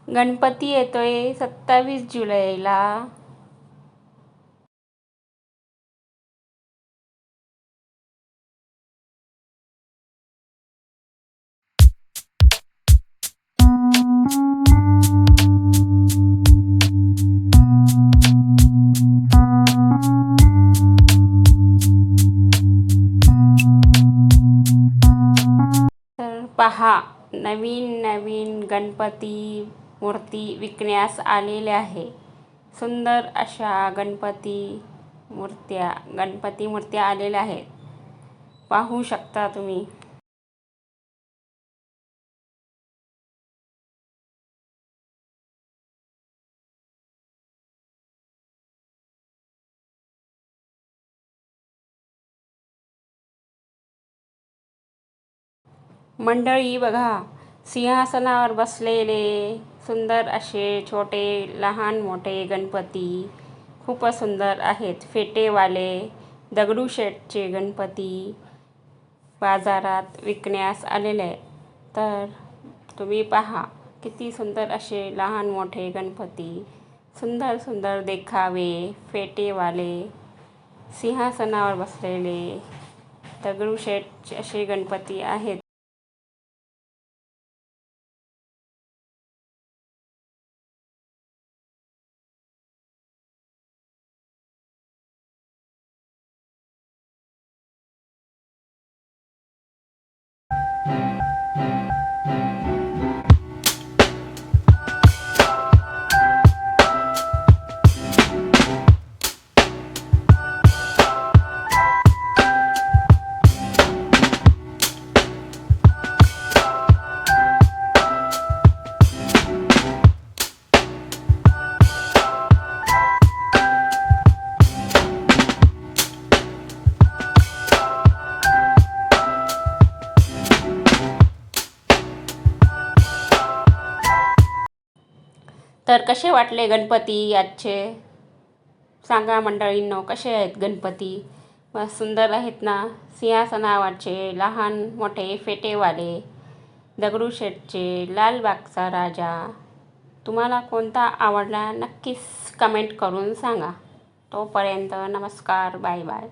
गणपती येतोय 27 जुलैला. तर पहा, नवीन नवीन गणपती मूर्ती विकण्यास आलेले आहे. सुंदर अशा गणपती मूर्त्या आलेल्या आहेत. पाहू शकता तुम्ही. मंडळी बघा, सिंहासनावर बसलेले सुंदर असे छोटे लहान मोठे गणपती खूपच सुंदर आहेत. फेटेवाले दगडूशेठचे गणपती बाजारात विकण्यास आलेले आहे. तर तुम्ही पहा, किती सुंदर असे लहान मोठे गणपती, सुंदर सुंदर देखावे, फेटेवाले सिंहासनावर बसलेले दगडूशेठ असे गणपती आहेत. तर कसे वाटले गणपती आजचे? सांगा मंडळींनो, कसे आहेत गणपती? मस्त सुंदर आहेत ना? सिंहासनावरचे लहान मोठे फेटेवाले दगडूशेठचे लालबागचा राजा. तुम्हाला कोणता आवडला नक्कीच कमेंट करून सांगा. तोपर्यंत नमस्कार, बाय बाय.